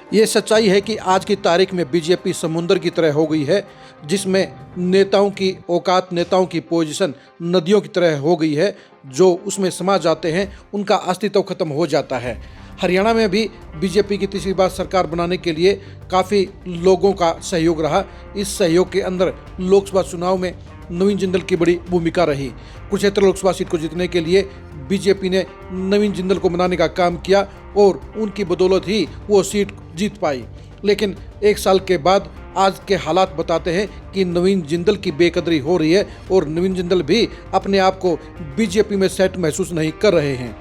ये सच्चाई है कि आज की तारीख में बीजेपी समुंदर की तरह हो गई है, जिसमें नेताओं की औकात, नेताओं की पोजीशन नदियों की तरह हो गई है। जो उसमें समा जाते हैं उनका अस्तित्व खत्म हो जाता है। हरियाणा में भी बीजेपी की तीसरी बार सरकार बनाने के लिए काफ़ी लोगों का सहयोग रहा। इस सहयोग के अंदर लोकसभा चुनाव में नवीन जिंदल की बड़ी भूमिका रही। कुरुक्षेत्र लोकसभा सीट को जीतने के लिए बीजेपी ने नवीन जिंदल को मनाने का काम किया और उनकी बदौलत ही वो सीट जीत पाई। लेकिन एक साल के बाद आज के हालात बताते हैं कि नवीन जिंदल की बेकदरी हो रही है और नवीन जिंदल भी अपने आप को बीजेपी में सेट महसूस नहीं कर रहे हैं।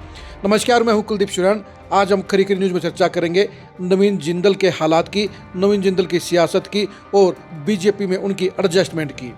नमस्कार, मैं हूं कुलदीप शुरान। आज हम खरी खरी न्यूज़ में चर्चा करेंगे नवीन जिंदल के हालात की, नवीन जिंदल की सियासत की और बीजेपी में उनकी एडजस्टमेंट की।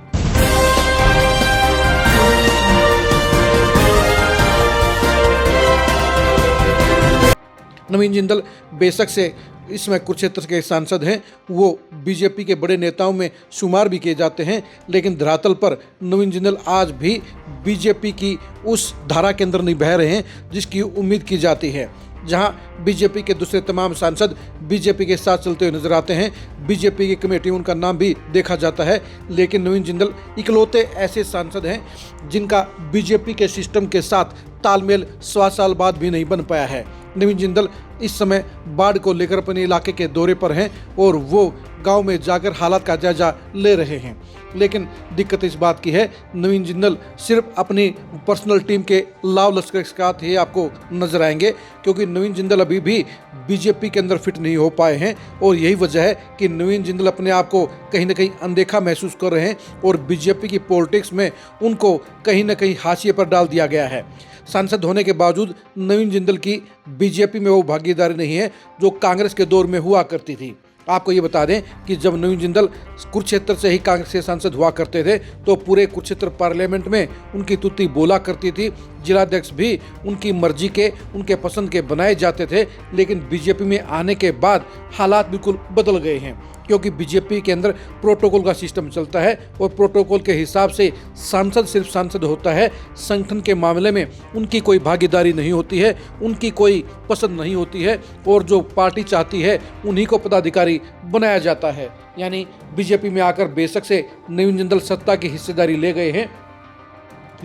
नवीन जिंदल बेशक से इसमें कुरुक्षेत्र के सांसद हैं, वो बीजेपी के बड़े नेताओं में शुमार भी किए जाते हैं, लेकिन धरातल पर नवीन जिंदल आज भी बीजेपी की उस धारा के अंदर नहीं बह रहे हैं जिसकी उम्मीद की जाती है। जहां बीजेपी के दूसरे तमाम सांसद बीजेपी के साथ चलते हुए नजर आते हैं, बीजेपी की कमेटी उनका नाम भी देखा जाता है, लेकिन नवीन जिंदल इकलौते ऐसे सांसद हैं जिनका बीजेपी के सिस्टम के साथ तालमेल 100 साल बाद भी नहीं बन पाया है। नवीन जिंदल इस समय बाढ़ को लेकर अपने इलाके के दौरे पर हैं और वो गांव में जाकर हालात का जायजा ले रहे हैं। लेकिन दिक्कत इस बात की है, नवीन जिंदल सिर्फ अपनी पर्सनल टीम के लाव लश्कर के साथ ही आपको नजर आएंगे, क्योंकि नवीन जिंदल अभी भी बीजेपी के अंदर फिट नहीं हो पाए हैं और यही वजह है कि नवीन जिंदल अपने आप को कहीं ना कहीं अनदेखा महसूस कर रहे हैं और बीजेपी की पॉलिटिक्स में उनको कहीं ना कहीं हाशिए पर डाल दिया गया है। सांसद होने के बावजूद नवीन जिंदल की बीजेपी में वो भागीदारी नहीं है जो कांग्रेस के दौर में हुआ करती थी। आपको ये बता दें कि जब नवीन जिंदल कुरुक्षेत्र से ही कांग्रेस के सांसद हुआ करते थे तो पूरे कुरुक्षेत्र पार्लियामेंट में उनकी तुत्ती बोला करती थी। जिलाध्यक्ष भी उनकी मर्जी के, उनके पसंद के बनाए जाते थे। लेकिन बीजेपी में आने के बाद हालात बिल्कुल बदल गए हैं, क्योंकि बीजेपी के अंदर प्रोटोकॉल का सिस्टम चलता है और प्रोटोकॉल के हिसाब से सांसद सिर्फ सांसद होता है। संगठन के मामले में उनकी कोई भागीदारी नहीं होती है, उनकी कोई पसंद नहीं होती है और जो पार्टी चाहती है उन्हीं को पदाधिकारी बनाया जाता है। यानी बीजेपी में आकर बेशक से नवीन जिंदल सत्ता की हिस्सेदारी ले गए हैं,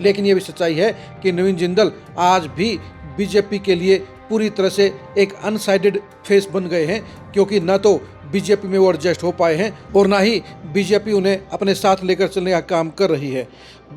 लेकिन ये भी सच्चाई है कि नवीन जिंदल आज भी बीजेपी के लिए पूरी तरह से एक अनसाइडेड फेस बन गए हैं, क्योंकि न तो बीजेपी में वो एडजस्ट हो पाए हैं और ना ही बीजेपी उन्हें अपने साथ लेकर चलने का काम कर रही है।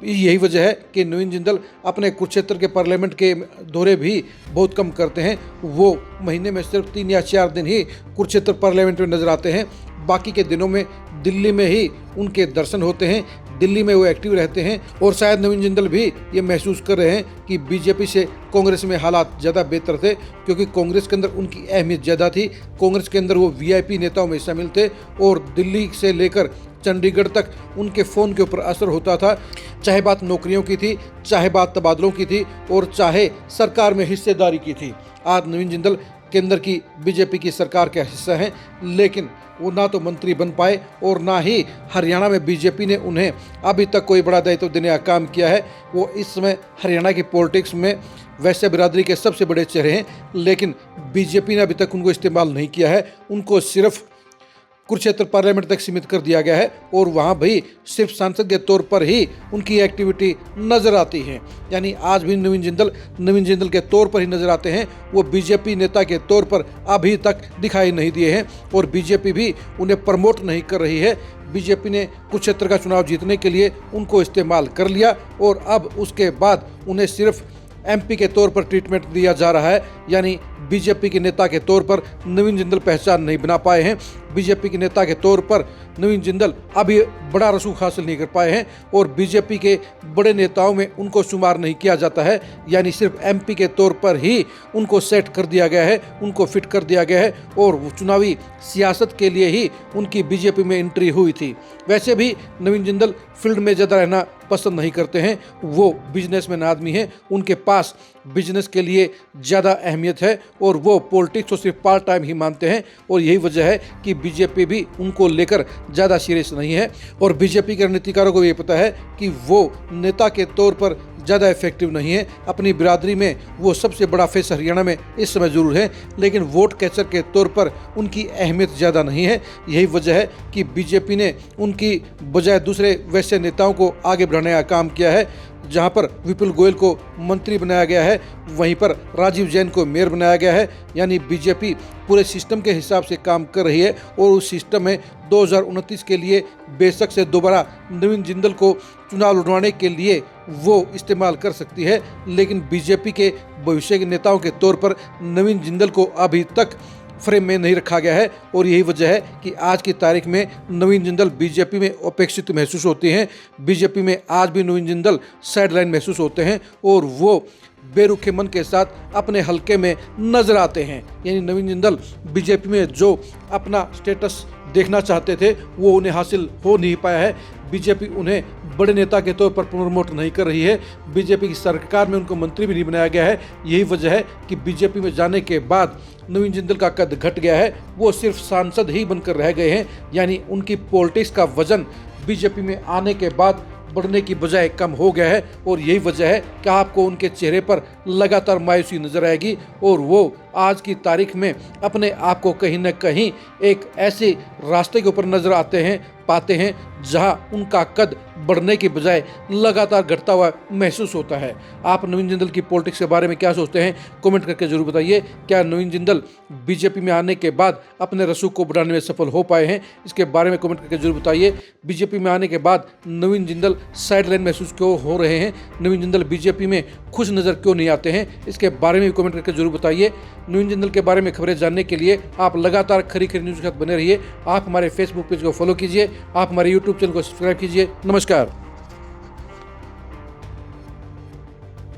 यही वजह है कि नवीन जिंदल अपने कुरुक्षेत्र के पार्लियामेंट के दौरे भी बहुत कम करते हैं। वो महीने में सिर्फ 3 या 4 दिन ही कुरुक्षेत्र पार्लियामेंट में नजर आते हैं। बाकी के दिनों में दिल्ली में ही उनके दर्शन होते हैं, दिल्ली में वो एक्टिव रहते हैं और शायद नवीन जिंदल भी ये महसूस कर रहे हैं कि बीजेपी से कांग्रेस में हालात ज़्यादा बेहतर थे, क्योंकि कांग्रेस के अंदर उनकी अहमियत ज़्यादा थी। कांग्रेस के अंदर वो वीआईपी नेताओं में शामिल थे और दिल्ली से लेकर चंडीगढ़ तक उनके फ़ोन के ऊपर असर होता था, चाहे बात नौकरियों की थी, चाहे बात तबादलों की थी और चाहे सरकार में हिस्सेदारी की थी। आज नवीन जिंदल केंद्र की बीजेपी की सरकार का हिस्सा हैं, लेकिन वो ना तो मंत्री बन पाए और ना ही हरियाणा में बीजेपी ने उन्हें अभी तक कोई बड़ा दायित्व देने का काम किया है। वो इस समय हरियाणा की पॉलिटिक्स में वैश्य बिरादरी के सबसे बड़े चेहरे हैं, लेकिन बीजेपी ने अभी तक उनको इस्तेमाल नहीं किया है। उनको सिर्फ कुरुक्षेत्र पार्लियामेंट तक सीमित कर दिया गया है और वहाँ भी सिर्फ सांसद के तौर पर ही उनकी एक्टिविटी नज़र आती है। यानी आज भी नवीन जिंदल के तौर पर ही नज़र आते हैं। वो बीजेपी नेता के तौर पर अभी तक दिखाई नहीं दिए हैं और बीजेपी भी उन्हें प्रमोट नहीं कर रही है। बीजेपी ने कुरुक्षेत्र का चुनाव जीतने के लिए उनको इस्तेमाल कर लिया और अब उसके बाद उन्हें सिर्फ एमपी के तौर पर ट्रीटमेंट दिया जा रहा है। यानी बीजेपी के नेता के तौर पर नवीन जिंदल पहचान नहीं बना पाए हैं। बीजेपी के नेता के तौर पर नवीन जिंदल अभी बड़ा रसूख हासिल नहीं कर पाए हैं और बीजेपी के बड़े नेताओं में उनको शुमार नहीं किया जाता है। यानी सिर्फ एमपी के तौर पर ही उनको सेट कर दिया गया है, उनको फिट कर दिया गया है और वो चुनावी सियासत के लिए ही उनकी बीजेपी में एंट्री हुई थी। वैसे भी नवीन जिंदल फील्ड में ज़्यादा रहना पसंद नहीं करते हैं। वो बिजनेसमैन आदमी हैं, उनके पास बिजनेस के लिए ज़्यादा अहमियत है और वो पॉलिटिक्स को सिर्फ पार्ट टाइम ही मानते हैं और यही वजह है कि बीजेपी भी उनको लेकर ज़्यादा सीरियस नहीं है। और बीजेपी के रणनीतिकारों को ये पता है कि वो नेता के तौर पर ज़्यादा इफेक्टिव नहीं है। अपनी बिरादरी में वो सबसे बड़ा फेस हरियाणा में इस समय ज़रूर है, लेकिन वोट कैचर के तौर पर उनकी अहमियत ज़्यादा नहीं है। यही वजह है कि बीजेपी ने उनकी बजाय दूसरे वैसे नेताओं को आगे बढ़ाने का काम किया है। जहां पर विपुल गोयल को मंत्री बनाया गया है, वहीं पर राजीव जैन को मेयर बनाया गया है। यानी बीजेपी पूरे सिस्टम के हिसाब से काम कर रही है और उस सिस्टम में 2029 के लिए बेशक से दोबारा नवीन जिंदल को चुनाव लड़वाने के लिए वो इस्तेमाल कर सकती है, लेकिन बीजेपी के भविष्य के नेताओं के तौर पर नवीन जिंदल को अभी तक फ्रेम में नहीं रखा गया है। और यही वजह है कि आज की तारीख में नवीन जिंदल बीजेपी में उपेक्षित महसूस होते हैं। बीजेपी में आज भी नवीन जिंदल साइडलाइन महसूस होते हैं और वो बेरुखे मन के साथ अपने हलके में नजर आते हैं। यानी नवीन जिंदल बीजेपी में जो अपना स्टेटस देखना चाहते थे वो उन्हें हासिल हो नहीं पाया है। बीजेपी उन्हें बड़े नेता के तौर पर प्रमोट नहीं कर रही है। बीजेपी की सरकार में उनको मंत्री भी नहीं बनाया गया है। यही वजह है कि बीजेपी में जाने के बाद नवीन जिंदल का कद घट गया है। वो सिर्फ सांसद ही बनकर रह गए हैं। यानी उनकी पॉलिटिक्स का वजन बीजेपी में आने के बाद बढ़ने की बजाय कम हो गया है। और यही वजह है कि आपको उनके चेहरे पर लगातार मायूसी नजर आएगी और वो आज की तारीख में अपने आप को कहीं न कहीं एक ऐसे रास्ते के ऊपर नजर पाते हैं जहां उनका कद बढ़ने की बजाय लगातार घटता हुआ महसूस होता है। आप नवीन जिंदल की पॉलिटिक्स के बारे में क्या सोचते हैं, कमेंट करके जरूर बताइए। क्या नवीन जिंदल बीजेपी में आने के बाद अपने रसूख को बढ़ाने में सफल हो पाए हैं, इसके बारे में कमेंट करके जरूर बताइए। बीजेपी में आने के बाद नवीन जिंदल साइडलाइन महसूस क्यों हो रहे हैं, नवीन जिंदल बीजेपी में खुश नज़र क्यों नहीं आते हैं, इसके बारे में भी कमेंट करके जरूर बताइए। नवीन जिंदल के बारे में खबरें जानने के लिए आप लगातार खरी न्यूज़ के साथ बने रहिए। आप हमारे फेसबुक पेज को फॉलो कीजिए, आप हमारे यूट्यूब चैनल को सब्सक्राइब कीजिए। नमस्कार।